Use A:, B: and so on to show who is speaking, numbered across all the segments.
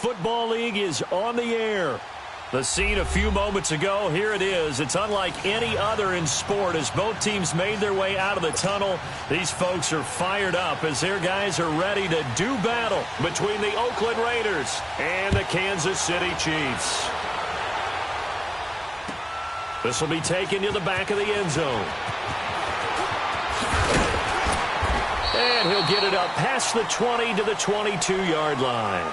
A: Football League is on the air. The scene a few moments ago, here it is. It's unlike any other in sport as both teams made their way out of the tunnel. These folks are fired up as their guys are ready to do battle between the Oakland Raiders and the Kansas City Chiefs. This will be taken to the back of the end zone. And he'll get it up past the 20 to the 22-yard line.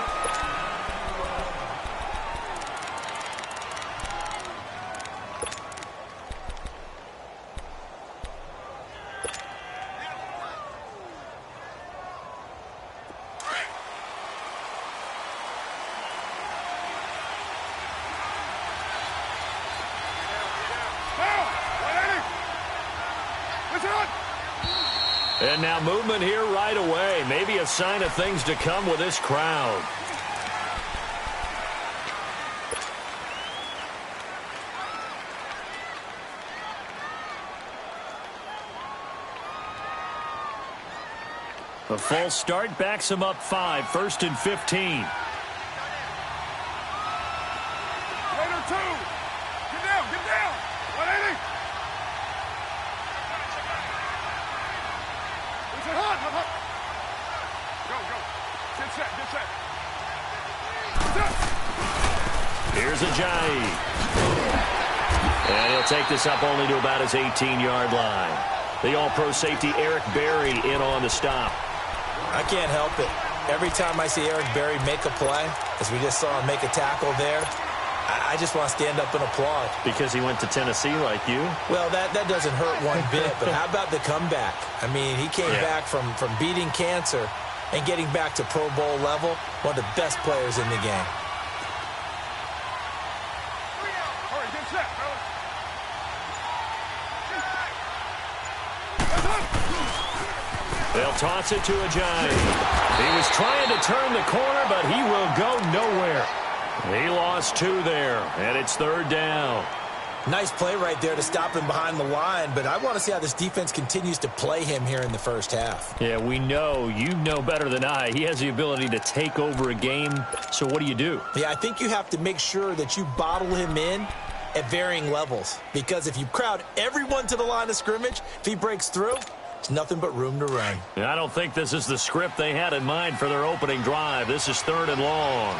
A: And now movement here right away. Maybe a sign of things to come with this crowd. A false start backs him up 5, 1st and 15. Here's Ajayi. And he'll take this up only to about his 18-yard line. The all-pro safety Eric Berry in on the stop.
B: I can't help it. Every time I see Eric Berry make a play, as we just saw him make a tackle there, I just want to stand up and applaud.
A: Because he went to Tennessee like you?
B: Well, that doesn't hurt one bit, but how about the comeback? I mean, he came back from beating cancer and getting back to Pro Bowl level, one of the best players in the game.
A: They'll toss it to Ajayi. He was trying to turn the corner, but he will go nowhere. He lost 2 there, and it's 3rd down.
B: Nice play right there to stop him behind the line, but I want to see how this defense continues to play him here in the first half.
A: Yeah, we know. You know better than I. He has the ability to take over a game, so what do you do?
B: Yeah, I think you have to make sure that you bottle him in at varying levels, because if you crowd everyone to the line of scrimmage, if he breaks through, it's nothing but room to run.
A: I don't think this is the script they had in mind for their opening drive. This is 3rd and long.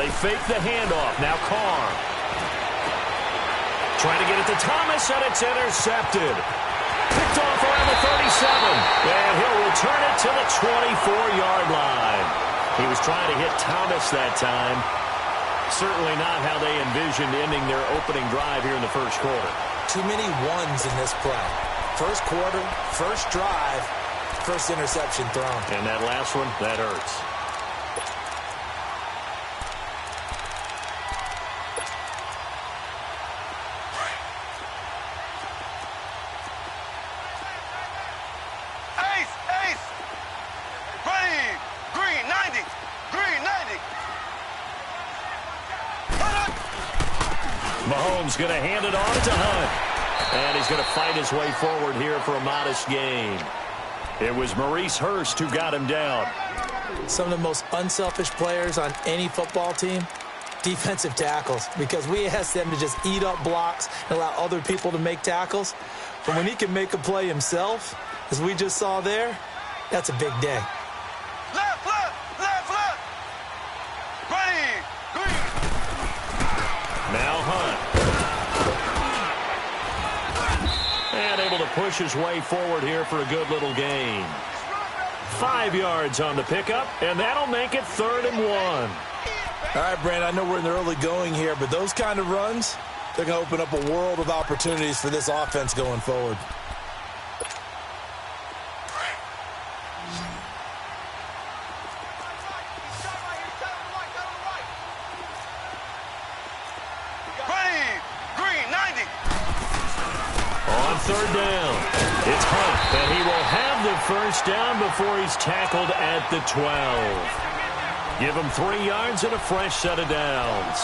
A: They fake the handoff. Now Carr. Trying to get it to Thomas, and it's intercepted. Picked off around the 37. And he'll return it to the 24-yard line. He was trying to hit Thomas that time. Certainly not how they envisioned ending their opening drive here in the first quarter.
B: Too many ones in this play. First quarter, first drive, first interception thrown.
A: And that last one, that hurts. Mahomes going to hand it on to Hunt. And he's going to fight his way forward here for a modest gain. It was Maurice Hurst who got him down.
B: Some of the most unselfish players on any football team, defensive tackles, because we ask them to just eat up blocks and allow other people to make tackles. But when he can make a play himself, as we just saw there, that's a big day.
A: Now Hunt. And able to push his way forward here for a good little gain. 5 yards on the pickup, and that'll make it 3rd and 1.
B: All right, Brandon, I know we're in the early going here, but those kind of runs, they're going to open up a world of opportunities for this offense going forward.
A: On 3rd down, it's Hunt, and he will have the first down before he's tackled at the 12. Give him 3 yards and a fresh set of downs.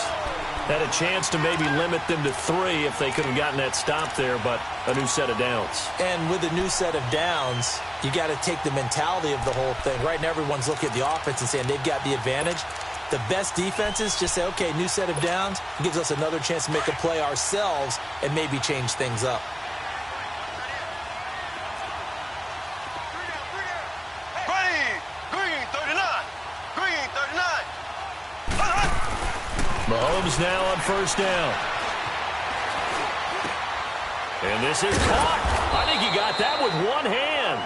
A: Had a chance to maybe limit them to 3 if they could have gotten that stop there, but a new set of downs.
B: And with a new set of downs, you got to take the mentality of the whole thing. Right now, everyone's looking at the offense and saying they've got the advantage. The best defenses just say, okay, new set of downs. It gives us another chance to make a play ourselves and maybe change things up.
A: Mahomes now on first down. And this is caught. I think he got that with one hand.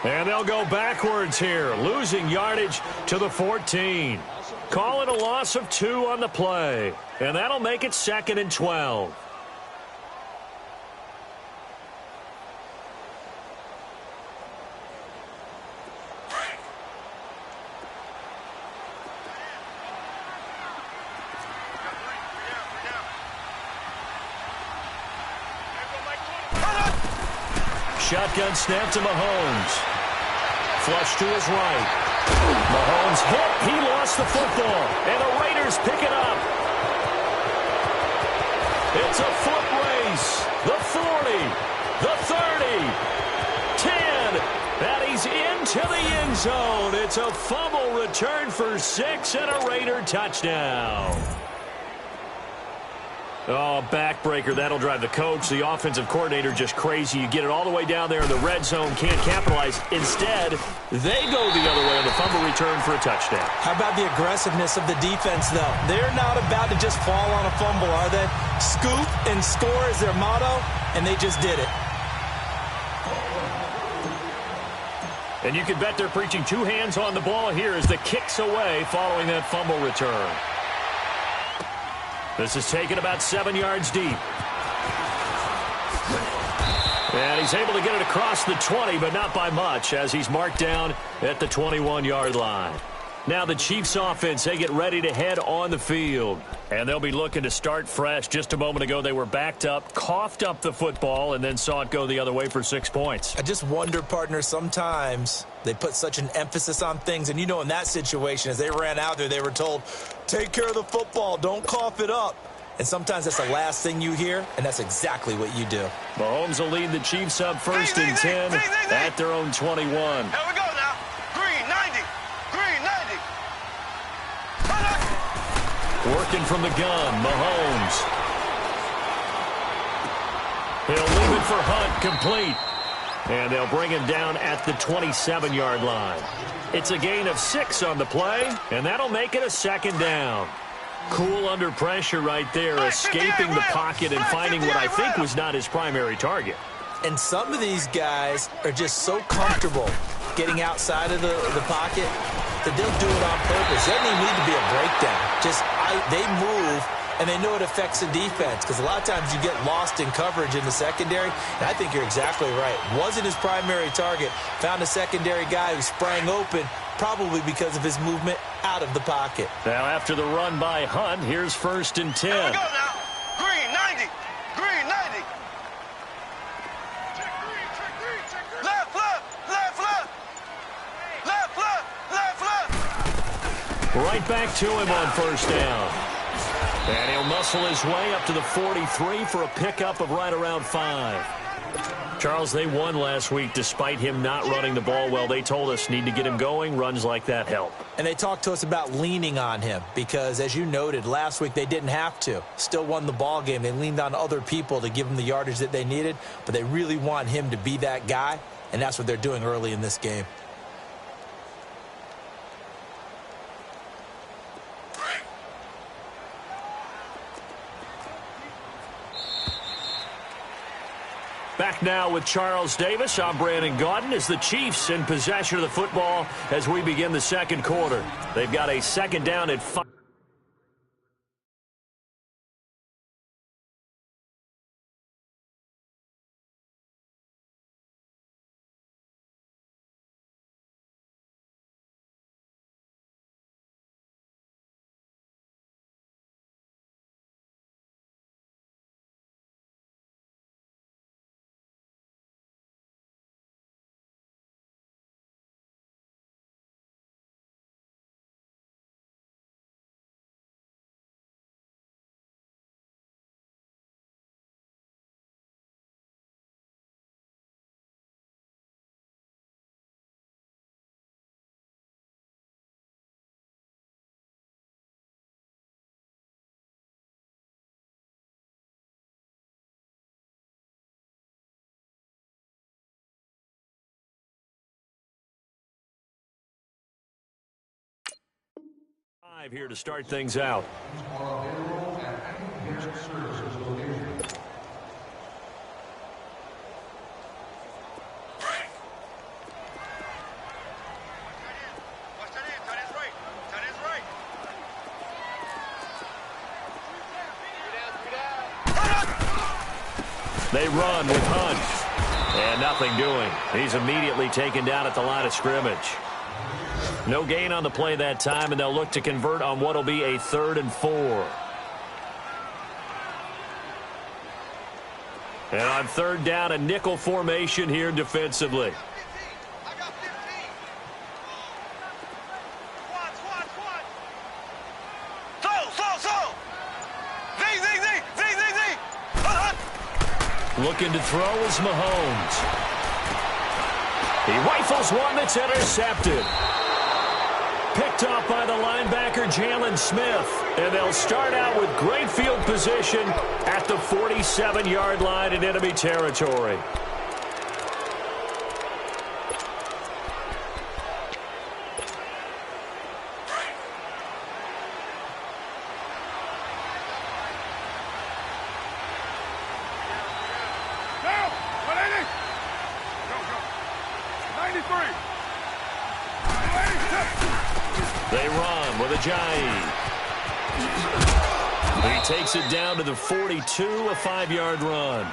A: And they'll go backwards here, losing yardage to the 14. Calling a loss of 2 on the play. And that'll make it 2nd and 12. Shotgun snap to Mahomes. Flush to his right. Mahomes hit. He lost the football. And the Raiders pick it up. It's a foot race. The 40. The 30. 10. And he's into the end zone. It's a fumble return for 6 and a Raider touchdown. Oh, backbreaker. That'll drive the coach, the offensive coordinator, just crazy. You get it all the way down there in the red zone, can't capitalize. Instead, they go the other way on the fumble return for a touchdown.
B: How about the aggressiveness of the defense, though? They're not about to just fall on a fumble, are they? Scoop and score is their motto, and they just did it.
A: And you can bet they're preaching 2 hands on the ball here as the kick's away following that fumble return. This is taken about 7 yards deep. And he's able to get it across the 20, but not by much, as he's marked down at the 21-yard line. Now the Chiefs offense, they get ready to head on the field. And they'll be looking to start fresh. Just a moment ago, they were backed up, coughed up the football, and then saw it go the other way for 6 points.
B: I just wonder, partner, sometimes they put such an emphasis on things. And, you know, in that situation, as they ran out there, they were told, take care of the football, don't cough it up. And sometimes that's the last thing you hear, and that's exactly what you do.
A: Mahomes will lead the Chiefs up 1st and 10 at their own 21.
C: Here we go now. Green, 90. Green, 90.
A: Working from the gun, Mahomes. He'll leave it for Hunt, complete. And they'll bring him down at the 27-yard line. It's a gain of 6 on the play, and that'll make it a 2nd down. Cool under pressure right there, escaping the pocket and finding what I think was not his primary target.
B: And some of these guys are just so comfortable getting outside of the pocket that they'll do it on purpose. There doesn't even need to be a breakdown. They move, and they know it affects the defense, because a lot of times you get lost in coverage in the secondary, and I think you're exactly right. Wasn't his primary target. Found a secondary guy who sprang open, probably because of his movement out of the pocket.
A: Now after the run by Hunt, here's 1st and 10.
C: Here we go now. Green, 90. Green, 90. Check green, check green, check green. Left, left, left, left. Left, left, left, left.
A: Right back to him on 1st down. And he'll muscle his way up to the 43 for a pickup of right around 5. Charles, they won last week despite him not running the ball well. They told us need to get him going. Runs like that help.
B: And they talked to us about leaning on him because, as you noted, last week they didn't have to. Still won the ball game. They leaned on other people to give them the yardage that they needed, but they really want him to be that guy, and that's what they're doing early in this game.
A: Back now with Charles Davis. I'm Brandon Gaudin as the Chiefs in possession of the football as we begin the 2nd quarter. They've got a 2nd down at 5. Here to start things out. They run with Hunt. And nothing doing. He's immediately taken down at the line of scrimmage. No gain on the play that time, and they'll look to convert on what will be a 3rd and 4. And on 3rd down, a nickel formation here defensively.
C: I got 15. Squad. So. Z.
A: Looking to throw is Mahomes. He rifles one that's intercepted. Picked off by the linebacker, Jalen Smith. And they'll start out with great field position at the 47-yard line in enemy territory. They run with Ajayi. He takes it down to the 42, a 5-yard run.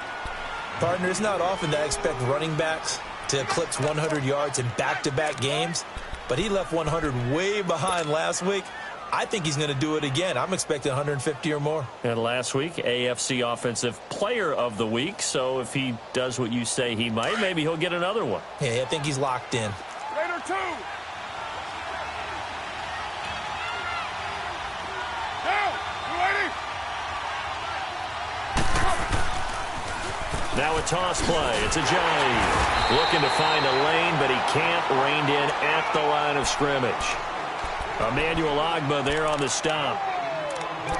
B: Partner, it's not often that I expect running backs to eclipse 100 yards in back-to-back games, but he left 100 way behind last week. I think he's going to do it again. I'm expecting 150 or more.
A: And last week, AFC Offensive Player of the Week. So if he does what you say he might, maybe he'll get another one.
B: Yeah, I think he's locked in.
C: Raider 2.
A: Now a toss play. It's Ajayi. Looking to find a lane, but he can't. Reined in at the line of scrimmage. Emmanuel Ogbah there on the stop.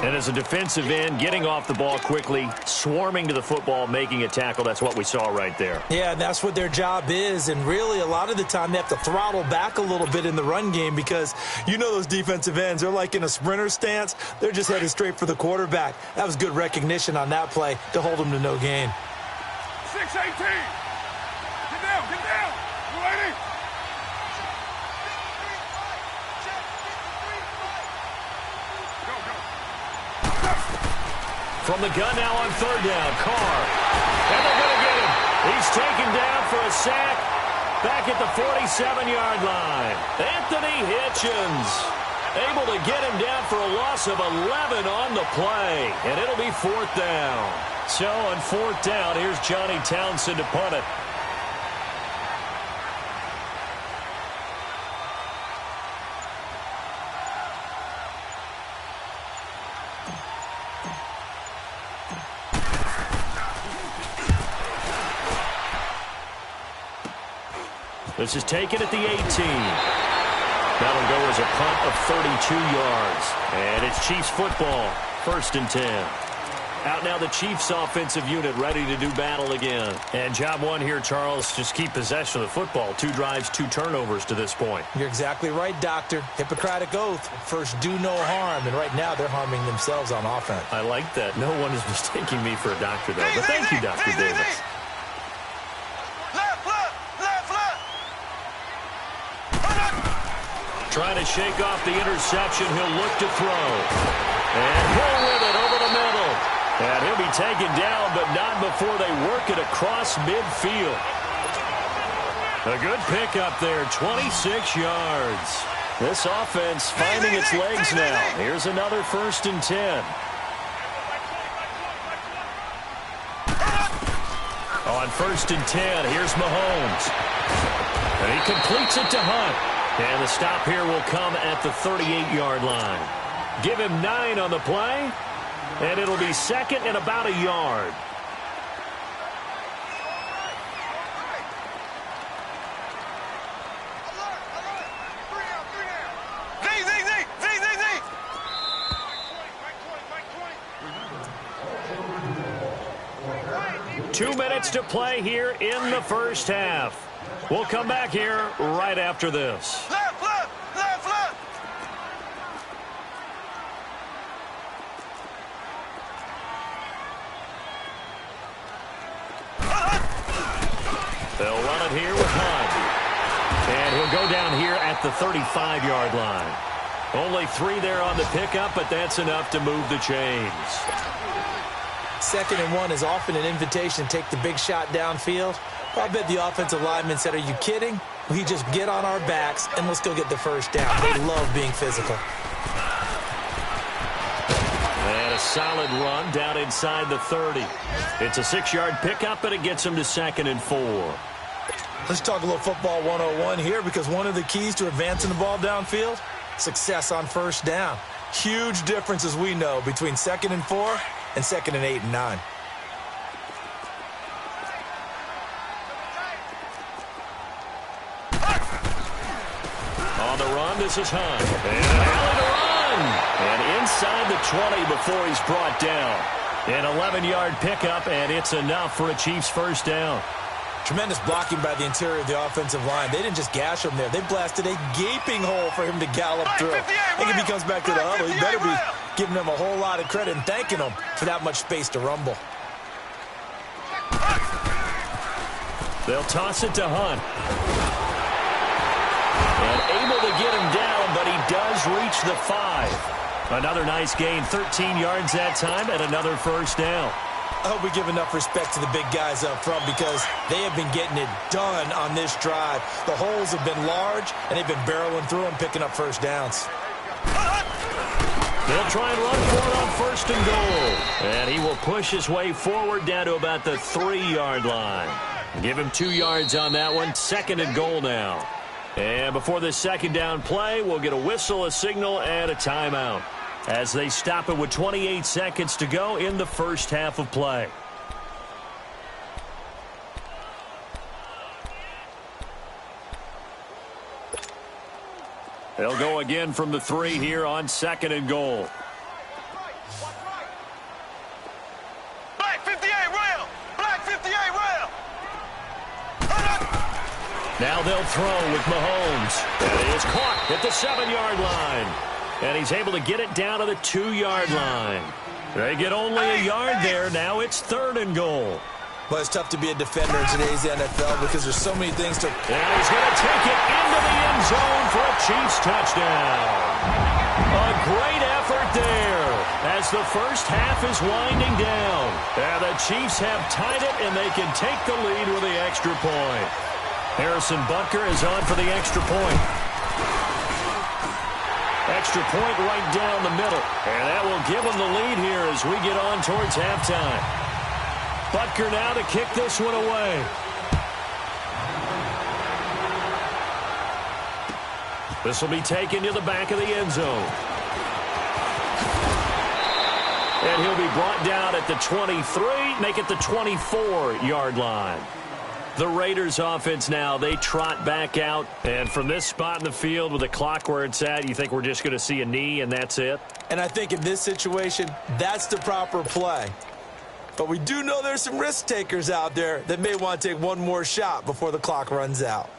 A: And as a defensive end, getting off the ball quickly, swarming to the football, making a tackle. That's what we saw right there.
B: Yeah, and that's what their job is. And really, a lot of the time, they have to throttle back a little bit in the run game because you know those defensive ends, they're like in a sprinter stance. They're just headed straight for the quarterback. That was good recognition on that play to hold them to no gain.
C: 6-18. Get down. You ready?
A: From the gun now on 3rd down, Carr. And they're going to get him. He's taken down for a sack back at the 47-yard line. Anthony Hitchens able to get him down for a loss of 11 on the play. And it'll be 4th down. So on 4th down, here's Johnny Townsend to punt it. This is taken at the 18. That'll go as a punt of 32 yards. And it's Chiefs football, 1st and 10. Out now the Chiefs offensive unit ready to do battle again. And job one here, Charles, just keep possession of the football. 2 drives, 2 turnovers to this point.
B: You're exactly right, Doctor. Hippocratic oath. First, do no harm. And right now, they're harming themselves on offense.
A: I like that. No one is mistaking me for a doctor, though. But thank you, Dr. Davis. Trying to shake off the interception. He'll look to throw. And pull with it over the middle. And he'll be taken down, but not before they work it across midfield. A good pickup there, 26 yards. This offense finding its legs now. Here's another 1st and 10. On 1st and 10, here's Mahomes. And he completes it to Hunt. And the stop here will come at the 38-yard line. Give him 9 on the play, and it'll be 2nd and about a yard. Two minutes to play here in the first half. We'll come back here right after this.
C: Left.
A: They'll run it here with Hunt. And he'll go down here at the 35-yard line. Only 3 there on the pickup, but that's enough to move the chains.
B: 2nd and 1 is often an invitation to take the big shot downfield. I bet the offensive lineman said, are you kidding? We just get on our backs and let's go get the first down. They love being physical.
A: And a solid run down inside the 30. It's a 6-yard pickup, and it gets him to 2nd and 4.
B: Let's talk a little football 101 here, because one of the keys to advancing the ball downfield, success on first down. Huge difference, as we know, between 2nd and 4 and 2nd and 8 and 9.
A: On the run, this is Hunt. And an alley to run. And inside the 20 before he's brought down. An 11-yard pickup, and it's enough for a Chiefs first down.
B: Tremendous blocking by the interior of the offensive line. They didn't just gash him there. They blasted a gaping hole for him to gallop through. I think if he comes back to the huddle, he better be giving them a whole lot of credit and thanking them for that much space to rumble.
A: They'll toss it to Hunt. And able to get him down, but he does reach the 5. Another nice gain, 13 yards that time, and another first down.
B: I hope we give enough respect to the big guys up front, because they have been getting it done on this drive. The holes have been large, and they've been barreling through and picking up first downs.
A: They'll try and run for it on 1st and goal. And he will push his way forward down to about the 3-yard line. Give him 2 yards on that one. 2nd and goal now. And before this 2nd down play, we'll get a whistle, a signal, and a timeout, as they stop it with 28 seconds to go in the first half of play. They'll go again from the 3 here on 2nd and goal.
C: Black 58 rail! Black 58 rail!
A: Now they'll throw with Mahomes. And it is caught at the 7-yard line. And he's able to get it down to the 2-yard line. They get only a yard there. Now it's 3rd and goal.
B: Well, it's tough to be a defender in today's NFL, because there's so many things to...
A: And he's going to take it into the end zone for a Chiefs touchdown. A great effort there as the first half is winding down. And the Chiefs have tied it, and they can take the lead with the extra point. Harrison Butker is on for the extra point. Extra point right down the middle. And that will give them the lead here as we get on towards halftime. Butker now to kick this one away. This will be taken to the back of the end zone. And he'll be brought down at the 23, make it the 24-yard line. The Raiders offense now, they trot back out. And from this spot in the field with the clock where it's at, you think we're just going to see a knee and that's it?
B: And I think in this situation, that's the proper play. But we do know there's some risk takers out there that may want to take one more shot before the clock runs out.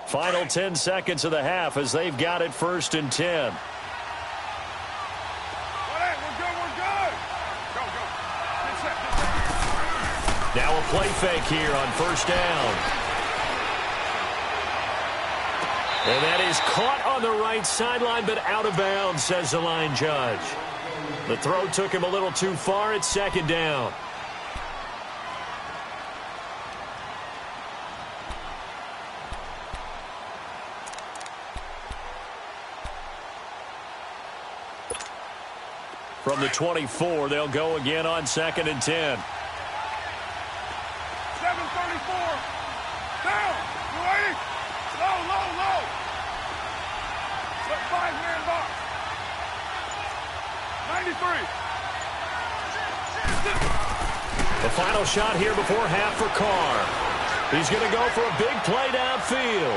A: Final 10 seconds of the half as they've got it 1st and 10. Now a play fake here on 1st down. And that is caught on the right sideline, but out of bounds, says the line judge. The throw took him a little too far. It's 2nd down. From the 24, they'll go again on 2nd and 10.
C: 734. Down. 280. Low, low, low. Set 5-man box. 93.
A: The final shot here before half for Carr. He's going to go for a big play downfield.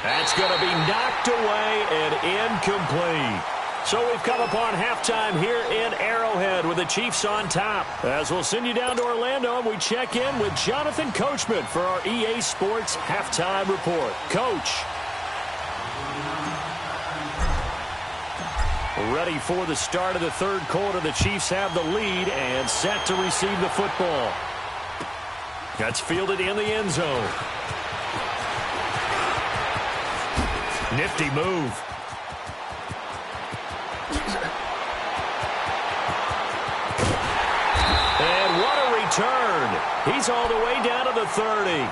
A: That's going to be knocked away and incomplete. So we've come upon halftime here in Arrowhead with the Chiefs on top. As we'll send you down to Orlando, and we check in with Jonathan Coachman for our EA Sports Halftime Report. Coach. Ready for the start of the third quarter. The Chiefs have the lead and set to receive the football. That's fielded in the end zone. Nifty move. And what a return. He's all the way down to the 30.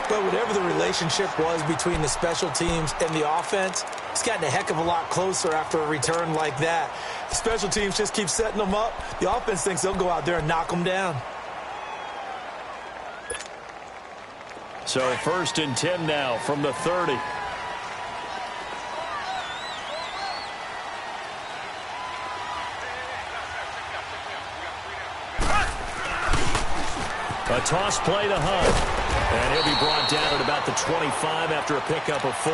B: But whatever the relationship was between the special teams and the offense, it's gotten a heck of a lot closer after a return like that. The special teams just keep setting them up. The offense thinks they'll go out there and knock them down.
A: So 1st and 10 now from the 30. A toss play to Hunt. And he'll be brought down at about the 25 after a pickup of 4.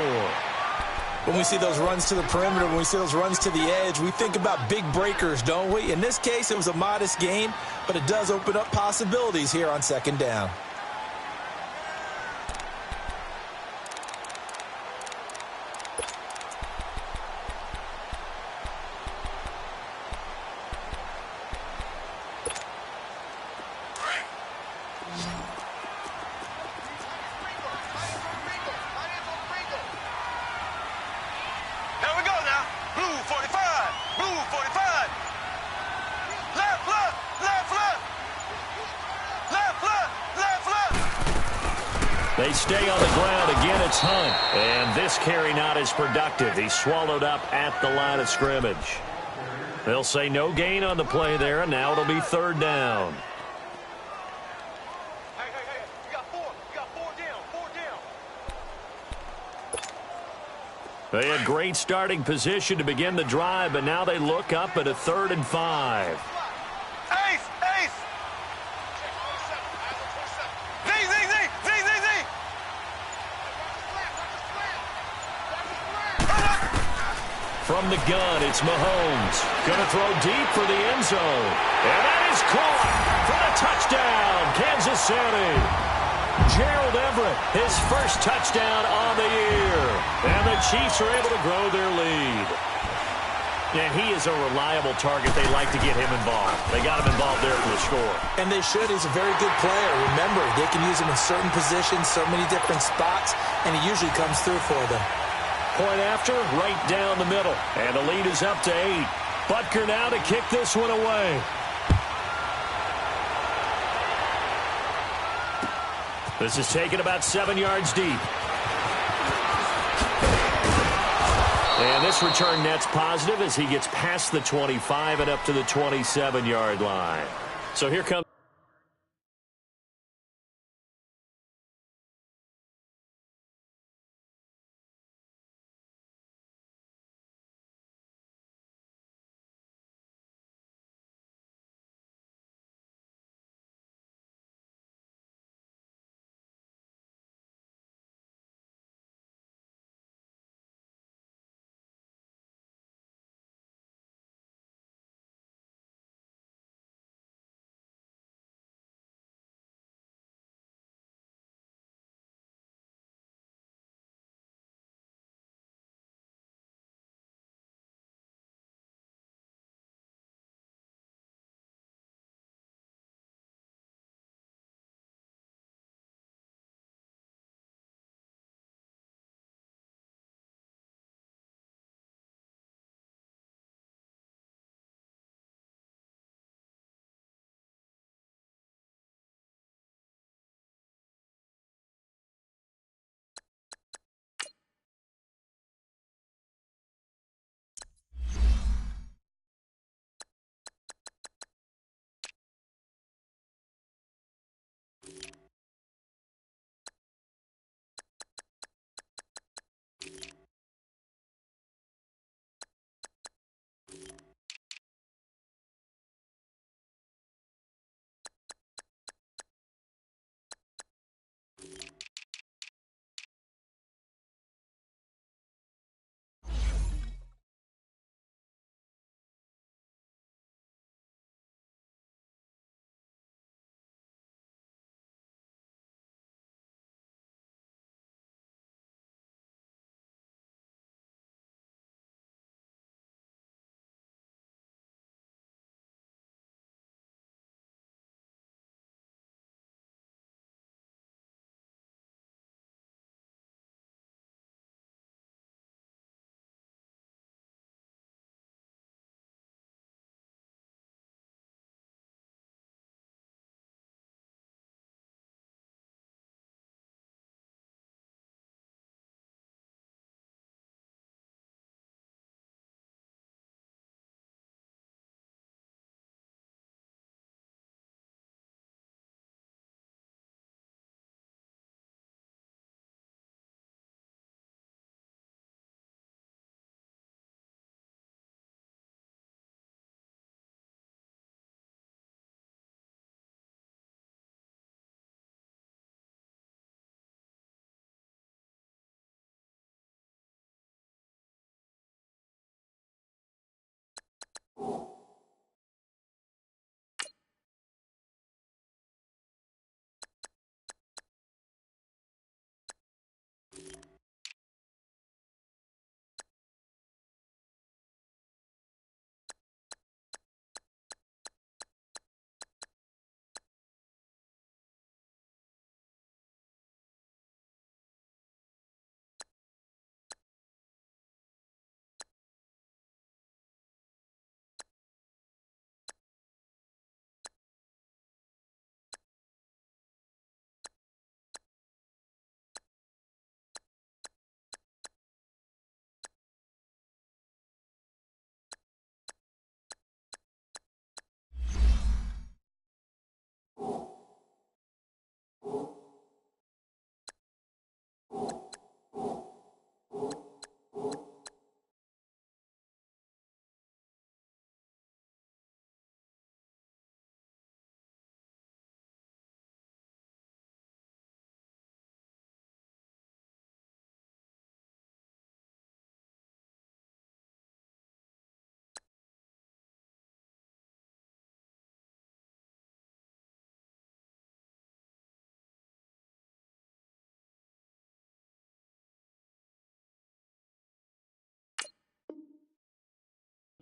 B: When we see those runs to the perimeter, when we see those runs to the edge, we think about big breakers, don't we? In this case, it was a modest gain, but it does open up possibilities here on 2nd down.
A: They stay on the ground. Again, it's Hunt. And this carry not as productive. He's swallowed up at the line of scrimmage. They'll say no gain on the play there, and now it'll be 3rd down.
C: Hey, you got 4. You got 4 down. 4 down.
A: They had great starting position to begin the drive, but now they look up at a 3rd and 5.
C: Ace!
A: From the gun, it's Mahomes. Going to throw deep for the end zone. And that is caught for the touchdown, Kansas City. Gerald Everett, his first touchdown on the year. And the Chiefs are able to grow their lead. And he is a reliable target. They like to get him involved. They got him involved there for the score.
B: And they should. He's a very good player. Remember, they can use him in certain positions, so many different spots, and he usually comes through for them.
A: Point after, right down the middle. And the lead is up to 8. Butker now to kick this one away. This is taken about 7 yards deep. And this return net's positive as he gets past the 25 and up to the 27-yard line. So here comes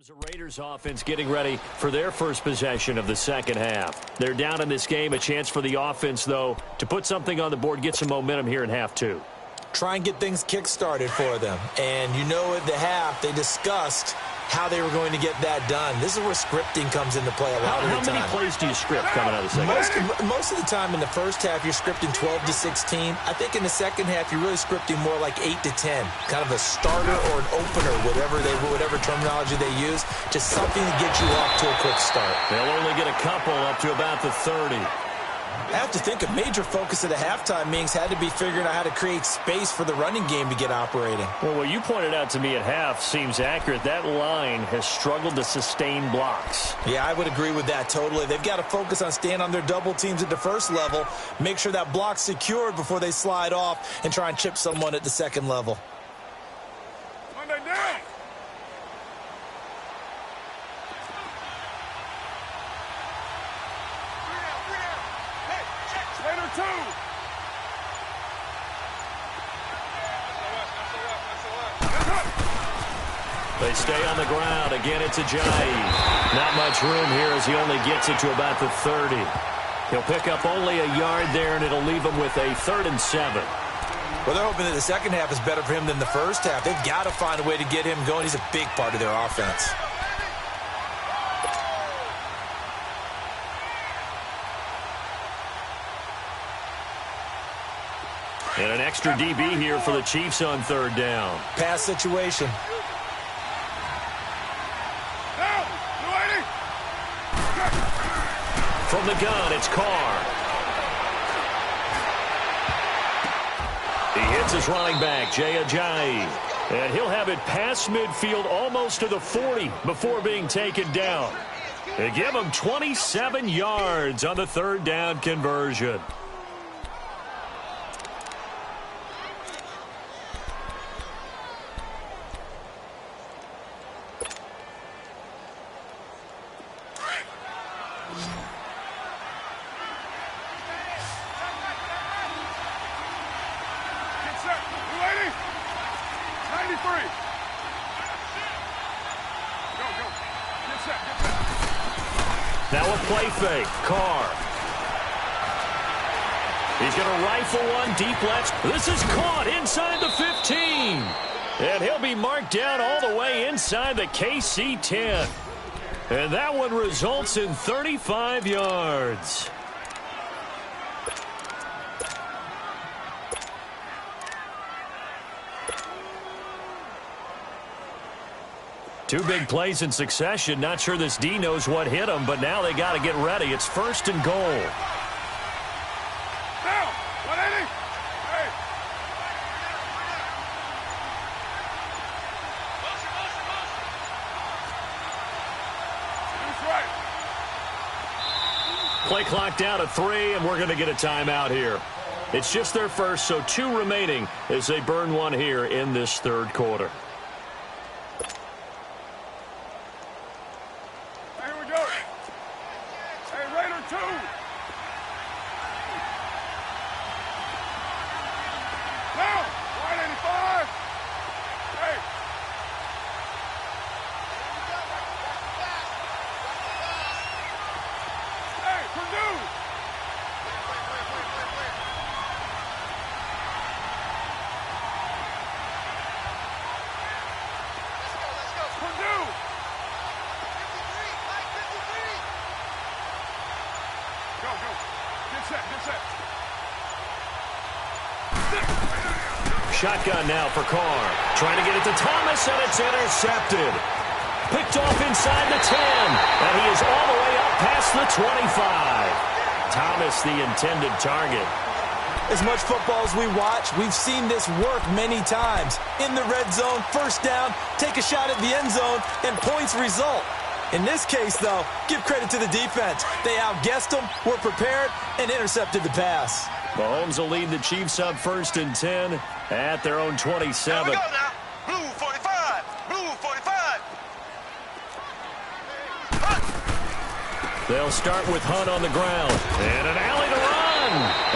A: The Raiders offense getting ready for their first possession of the second half. They're down in this game. A chance for the offense, though, to put something on the board, get some momentum here in half two.
B: Try and get things kick-started for them. And you know at the half, they discussed how they were going to get that done. This is where scripting comes into play a lot of the time.
A: How many plays do you script coming out of the second half?
B: Most of the time in the first half, you're scripting 12 to 16. I think in the second half, you're really scripting more like 8 to 10. Kind of a starter or an opener, whatever terminology they use. Just something to get you off to a quick start.
A: They'll only get a couple up to about the 30.
B: I have to think a major focus of the halftime meetings had to be figuring out how to create space for the running game to get operating.
A: Well, what you pointed out to me at half seems accurate. That line has struggled to sustain blocks.
B: Yeah, I would agree with that totally. They've got to focus on staying on their double teams at the first level, make sure that block's secured before they slide off and try and chip someone at the second level.
C: Monday down.
A: They stay on the ground. Again, it's Ajayi. Not much room here as he only gets it to about the 30. He'll pick up only a yard there, and it'll leave him with a 3rd and 7.
B: Well, they're hoping that the second half is better for him than the first half. They've got to find a way to get him going. He's a big part of their offense.
A: And an extra DB here for the Chiefs on 3rd down.
B: Pass situation.
A: From the gun, it's Carr. He hits his running back, Jay Ajayi. And he'll have it past midfield almost to the 40 before being taken down. They give him 27 yards on the 3rd down conversion. Now a play fake. Carr. He's going to rifle one deep left. This is caught inside the 15. And he'll be marked down all the way inside the KC 10. And that one results in 35 yards. Two big plays in succession. Not sure this D knows what hit him, but now they got to get ready. It's 1st and goal.
C: Now, 180. Hey. That's right.
A: Play clock down to 3, and we're going to get a timeout here. It's just their first, so 2 remaining as they burn one here in this 3rd quarter. Shotgun now for Carr. Trying to get it to Thomas, and it's intercepted. Picked off inside the 10, and he is all the way up past the 25. Thomas, the intended target.
B: As much football as we watch, we've seen this work many times. In the red zone, first down, take a shot at the end zone, and points result. In this case, though, give credit to the defense. They outguessed them, were prepared, and intercepted the pass.
A: Mahomes will lead the Chiefs up 1st and 10 at their own 27.
C: Here we go now. Blue 45. Blue 45. Hunt.
A: They'll start with Hunt on the ground. And an alley to run.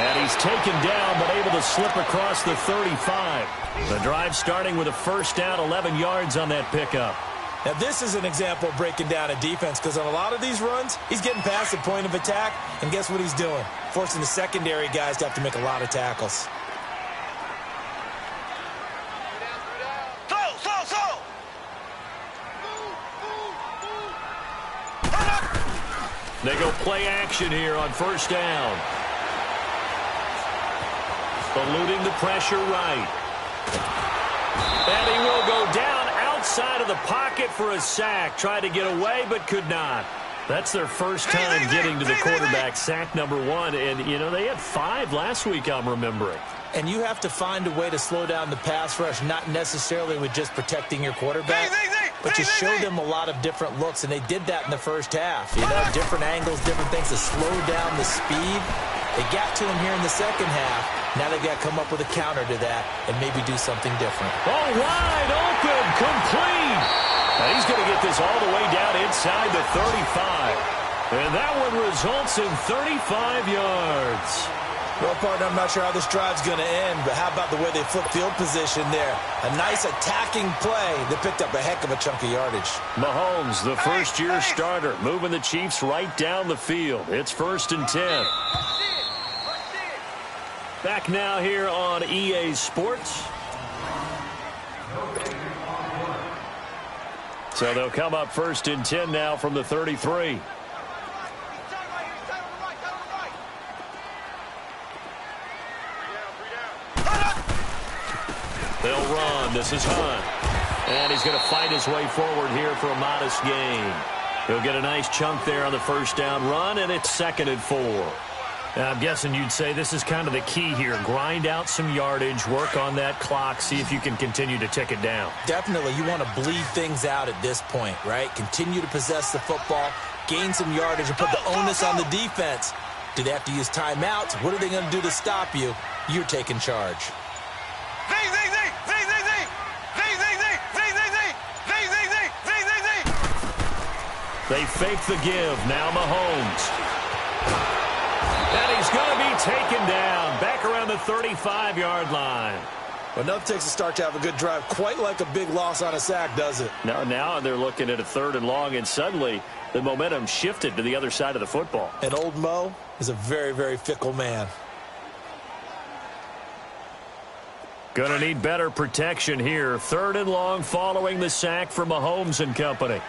A: And he's taken down, but able to slip across the 35. The drive starting with a first down, 11 yards on that pickup.
B: Now, this is an example of breaking down a defense, because on a lot of these runs, he's getting past the point of attack, and guess what he's doing? Forcing the secondary guys to have to make a lot of tackles.
C: Slow.
A: They go play action here on first down. Eluding the pressure right. And he will go down outside of the pocket for a sack. Tried to get away, but could not. That's their first time getting to the quarterback, sack number 1. And, you know, they had 5 last week, I'm remembering.
B: And you have to find a way to slow down the pass rush, not necessarily with just protecting your quarterback, but you show them a lot of different looks, and they did that in the first half. You know, different angles, different things to slow down the speed. They got to him here in the second half. Now they've got to come up with a counter to that and maybe do something different.
A: Oh, wide open, complete. Now he's going to get this all the way down inside the 35. And that one results in 35 yards.
B: Well, partner, I'm not sure how this drive's going to end, but how about the way they flipped field position there? A nice attacking play that picked up a heck of a chunk of yardage.
A: Mahomes, the first-year starter, moving the Chiefs right down the field. It's 1st and 10. Back now here on EA Sports. So they'll come up 1st and 10 now from the 33. They'll run. This is Hunt. And he's going to fight his way forward here for a modest gain. He'll get a nice chunk there on the first down run, and it's 2nd and 4. I'm guessing you'd say this is kind of the key here. Grind out some yardage, work on that clock, see if you can continue to tick it down.
B: Definitely. You want to bleed things out at this point, right? Continue to possess the football, gain some yardage, and put the onus on the defense. Do they have to use timeouts? What are they going to do to stop you? You're taking charge.
A: They fake the give. Now Mahomes. And he's going to be taken down back around the 35-yard line.
B: Well, enough takes a start to have a good drive. Quite like a big loss on a sack, does it?
A: Now they're looking at a 3rd and long, and suddenly the momentum shifted to the other side of the football.
B: And old Mo is a very, very fickle man.
A: Going to need better protection here. 3rd and long following the sack from Mahomes and company.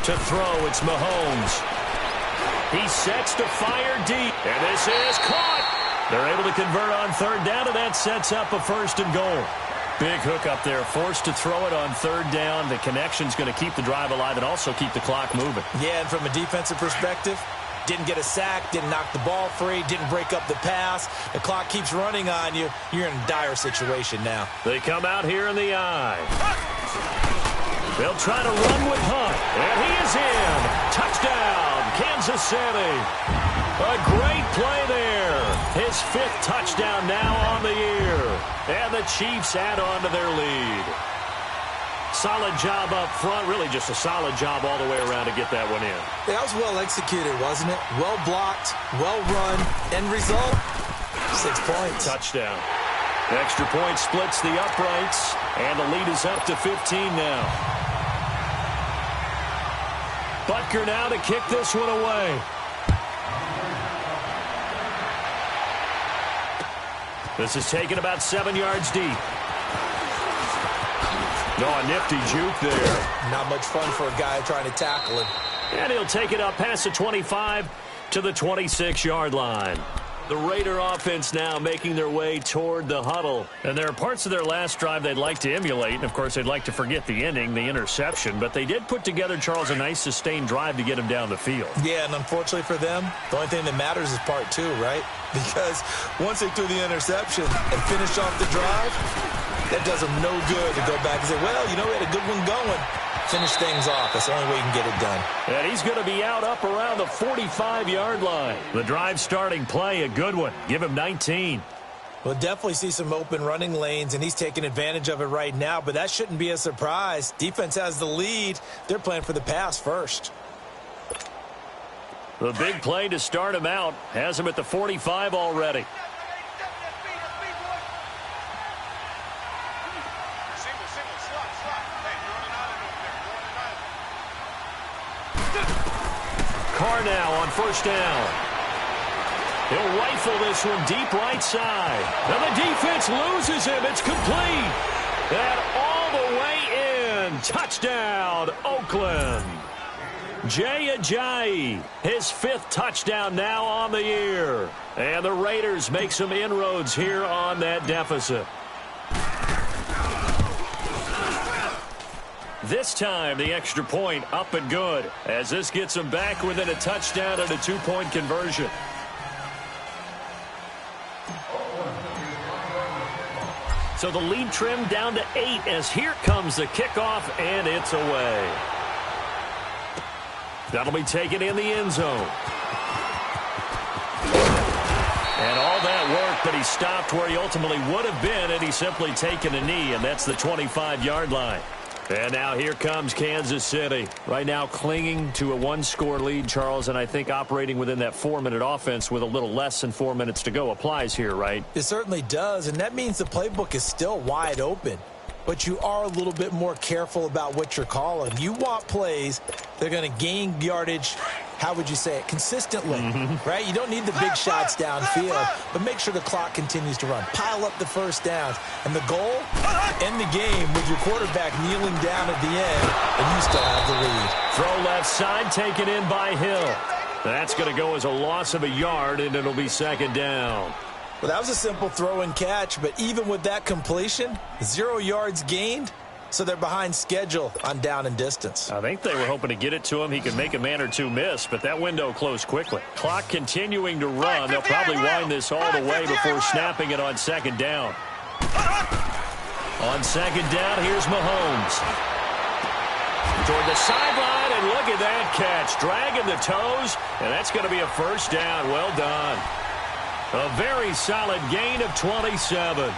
A: To throw, it's Mahomes. He sets to fire deep, and this is caught. They're able to convert on 3rd down, and that sets up a 1st and goal. Big hook up there, forced to throw it on 3rd down. The connection's going to keep the drive alive and also keep the clock moving.
B: Yeah, and from a defensive perspective, didn't get a sack, didn't knock the ball free, didn't break up the pass. The clock keeps running on you. You're in a dire situation now.
A: They come out here in the eye. They'll try to run with Hunt, and he is in. Touchdown, Kansas City. A great play there. His 5th touchdown now on the year. And the Chiefs add on to their lead. Solid job up front, really just a solid job all the way around to get that one in.
B: That was well executed, wasn't it? Well blocked, well run. End result, 6 points.
A: Touchdown. Extra point splits the uprights, and the lead is up to 15 now. Butker now to kick this one away. This is taken about 7 yards deep. No, a nifty juke there.
B: Not much fun for a guy trying to tackle him.
A: And he'll take it up past the 25 to the 26-yard line. The Raider offense now making their way toward the huddle. And there are parts of their last drive they'd like to emulate. And, of course, they'd like to forget the ending, the interception. But they did put together, Charles, a nice sustained drive to get him down the field.
B: Yeah, and unfortunately for them, the only thing that matters is part two, right? Because once they threw the interception and finished off the drive, that does them no good to go back and say, well, you know, we had a good one going. Finish things off. That's the only way you can get it done.
A: And he's going to be out up around the 45-yard line. The drive starting play, a good one. Give him 19.
B: We'll definitely see some open running lanes, and he's taking advantage of it right now, but that shouldn't be a surprise. Defense has the lead. They're playing for the pass first.
A: The big play to start him out has him at the 45 already. Carr now on first down. He'll rifle this one deep right side. And the defense loses him. It's complete. And all the way in. Touchdown, Oakland. Jay Ajayi, his 5th touchdown now on the year. And the Raiders make some inroads here on that deficit. This time, the extra point up and good, as this gets them back within a touchdown and a 2-point conversion. So the lead trimmed down to 8 as here comes the kickoff, and it's away. That'll be taken in the end zone. And all that work, but he stopped where he ultimately would have been had he simply taken a knee, and that's the 25-yard line. And now here comes Kansas City. Right now clinging to a 1-score lead, Charles, and I think operating within that 4-minute offense with a little less than 4 minutes to go applies here, right?
B: It certainly does, and that means the playbook is still wide open. But you are a little bit more careful about what you're calling. You want plays that are going to gain yardage, how would you say it, consistently, right? You don't need the big shots downfield, but make sure the clock continues to run. Pile up the first downs. And the goal, end the game with your quarterback kneeling down at the end, and you still have the lead.
A: Throw left side, taken in by Hill. That's going to go as a loss of a yard, and it'll be second down.
B: Well, that was a simple throw and catch, but even with that completion, 0 yards gained, so they're behind schedule on down and distance.
A: I think they were hoping to get it to him. He could make a man or two miss, but that window closed quickly. Clock continuing to run. They'll probably wind this all the way before snapping it on second down. On second down, here's Mahomes. Toward the sideline, and look at that catch. Dragging the toes, and that's going to be a first down. Well done. A very solid gain of 27.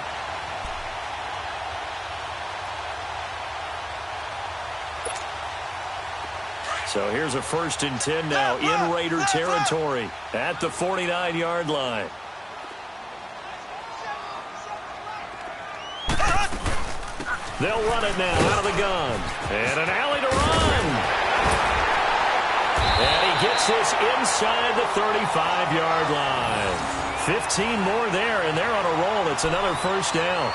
A: So here's a 1st and 10 now in Raider territory at the 49-yard line. They'll run it now out of the gun. And an alley to run. And he gets this inside the 35-yard line. 15 more there, and they're on a roll. It's another first down.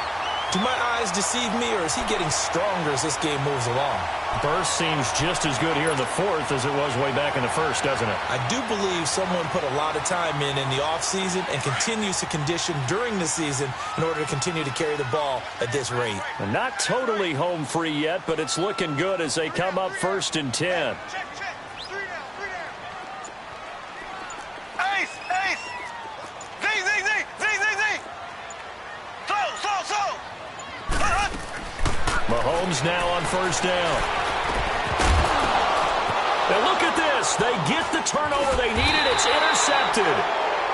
B: Do my eyes deceive me, or is he getting stronger as this game moves along?
A: Burst seems just as good here in the 4th as it was way back in the 1st, doesn't it?
B: I do believe someone put a lot of time in the offseason and continues to condition during the season in order to continue to carry the ball at this rate.
A: And not totally home free yet, but it's looking good as they come up 1st and 10. Mahomes now on first down. And look at this. They get the turnover they needed. It's intercepted.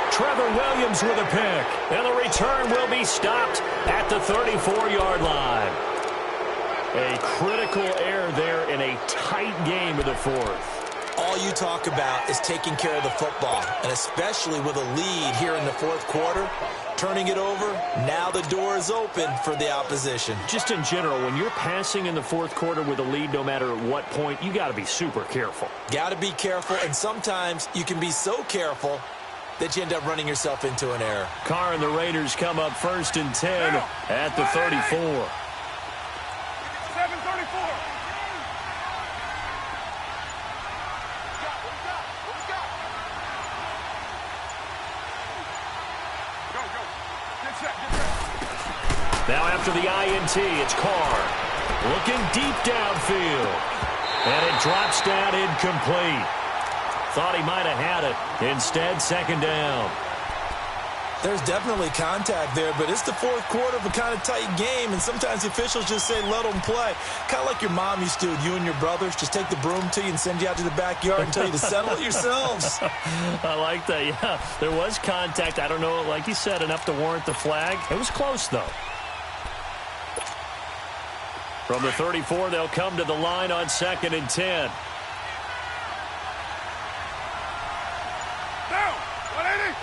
A: Trevor Williams with a pick. And the return will be stopped at the 34-yard line. A critical error there in a tight game of the 4th.
B: All you talk about is taking care of the football, and especially with a lead here in the 4th quarter, turning it over, now the door is open for the opposition.
A: Just in general, when you're passing in the 4th quarter with a lead, no matter at what point, you got to be super careful.
B: Got to be careful, and sometimes you can be so careful that you end up running yourself into an error.
A: Carr and the Raiders come up 1st and 10 at the 34. Now after the INT, it's Carr. Looking deep downfield. And it drops down incomplete. Thought he might have had it. Instead, second down.
B: There's definitely contact there, but it's the fourth quarter of a kind of tight game, and sometimes the officials just say, let them play. Kind of like your mom used to, you and your brothers, just take the broom to you and send you out to the backyard and tell you to settle it yourselves.
A: I like that, yeah. There was contact. I don't know, like you said, enough to warrant the flag. It was close, though. From the 34, they'll come to the line on 2nd and 10.
C: Down. 180.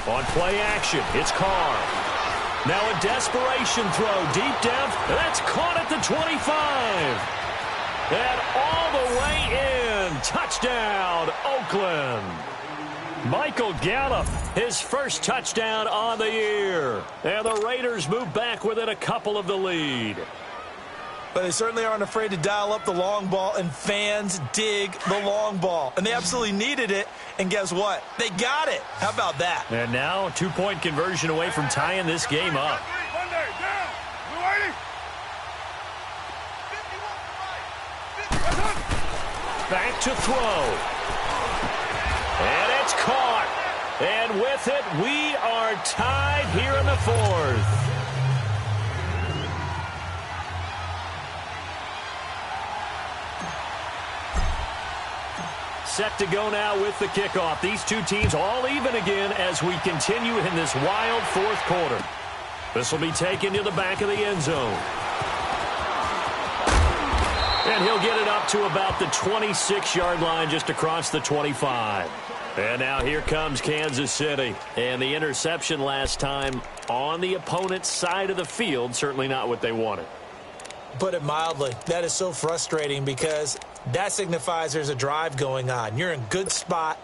A: On play action, it's Carr. Now a desperation throw deep down. That's caught at the 25. And all the way in. Touchdown, Oakland. Michael Gallup, his first touchdown on the year. And the Raiders move back within a couple of the lead.
B: But they certainly aren't afraid to dial up the long ball, and fans dig the long ball. And they absolutely needed it, and guess what? They got it. How about that?
A: And now a two-point conversion away from tying this game up. Back to throw. And it's caught. And with it, we are tied here in the fourth. Set to go now with the kickoff. These two teams all even again as we continue in this wild fourth quarter. This will be taken to the back of the end zone. And he'll get it up to about the 26-yard line just across the 25. And now here comes Kansas City. And the interception last time on the opponent's side of the field, certainly not what they wanted.
B: Put it mildly, that is so frustrating because that signifies there's a drive going on. You're in good spot,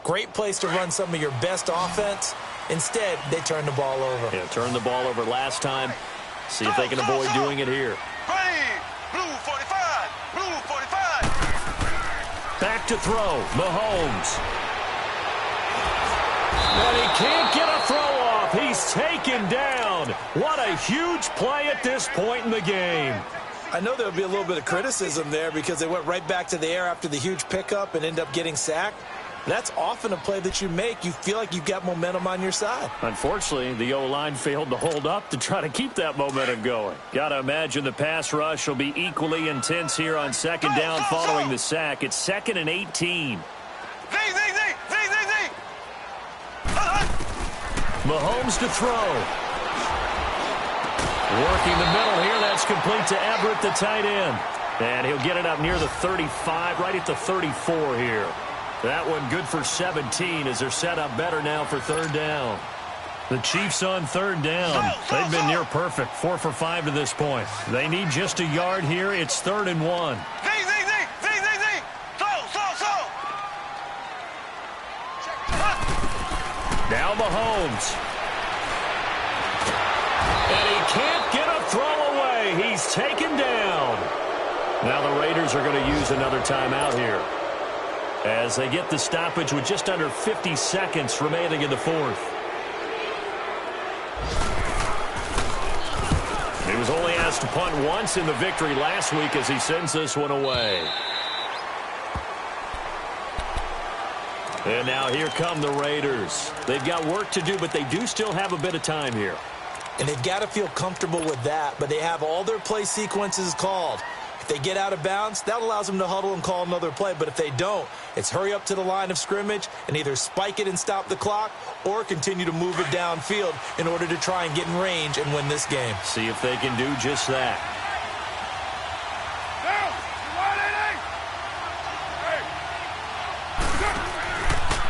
B: great place to run some of your best offense. Instead, they turn the ball over.
A: Yeah, turned the ball over last time. See if they can avoid doing it here.
C: Blue 45. Blue 45.
A: Back to throw. Mahomes. And he can't get a throw off. He's taken down. What a huge play at this point in the game.
B: I know there'll be a little bit of criticism there because they went right back to the air after the huge pickup and end up getting sacked. That's often a play that you make. You feel like you've got momentum on your side.
A: Unfortunately, the O-line failed to hold up to try to keep that momentum going. Got to imagine the pass rush will be equally intense here on second down following the sack. It's 2nd and 18. Mahomes to throw. Working the middle here. That's complete to Everett, the tight end. And he'll get it up near the 35, right at the 34 here. That one good for 17 as they're set up better now for third down. The Chiefs on third down. They've been near perfect, 4 for 5 to this point. They need just a yard here. It's 3rd and 1. Now Mahomes. And he can't get a throw away. He's taken down. Now the Raiders are going to use another timeout here as they get the stoppage with just under 50 seconds remaining in the fourth. He was only asked to punt once in the victory last week as he sends this one away. And now here come the Raiders. They've got work to do, but they do still have a bit of time here.
B: And they've got to feel comfortable with that, but they have all their play sequences called. If they get out of bounds, that allows them to huddle and call another play. But if they don't, it's hurry up to the line of scrimmage and either spike it and stop the clock or continue to move it downfield in order to try and get in range and win this game.
A: See if they can do just that.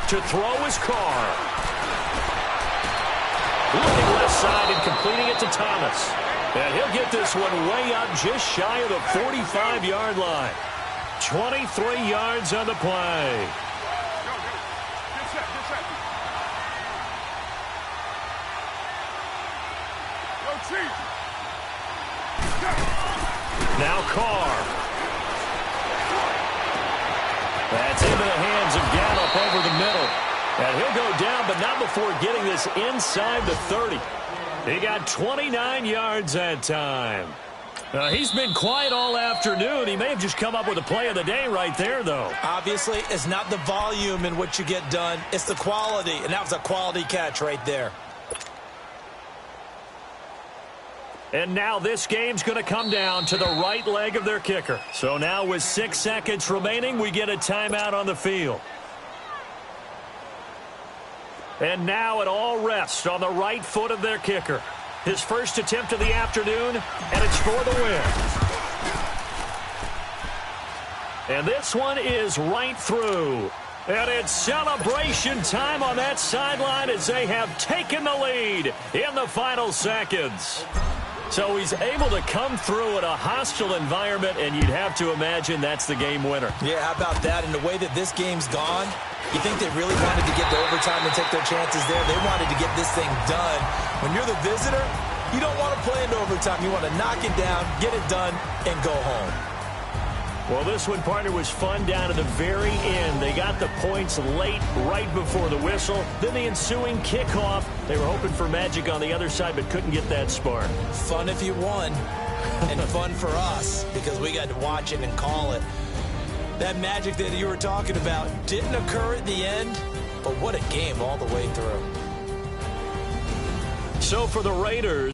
A: To throw is Carr. Looking left side and completing it to Thomas. And he'll get this one way up just shy of the 45-yard line. 23 yards on the play. Now Carr. go down, but not before getting this inside the 30. He got 29 yards that time. He's been quiet all afternoon. He may have just come up with a play of the day right there, though.
B: Obviously, it's not the volume in which you get done. It's the quality, and that was a quality catch right there.
A: And now this game's going to come down to the right leg of their kicker. So now with 6 seconds remaining, we get a timeout on the field. And now it all rests on the right foot of their kicker. His first attempt of the afternoon, and it's for the win. And this one is right through. And it's celebration time on that sideline as they have taken the lead in the final seconds. So he's able to come through in a hostile environment, and you'd have to imagine that's the game winner.
B: Yeah, how about that? And the way that this game's gone, you think they really wanted to get to overtime and take their chances there? They wanted to get this thing done. When you're the visitor, you don't want to play into overtime. You want to knock it down, get it done, and go home.
A: Well, this one, partner, was fun down to the very end. They got the points late, right before the whistle. Then the ensuing kickoff. They were hoping for magic on the other side, but couldn't get that spark.
B: Fun if you won, and fun for us, because we got to watch it and call it. That magic that you were talking about didn't occur at the end, but what a game all the way through.
A: So for the Raiders,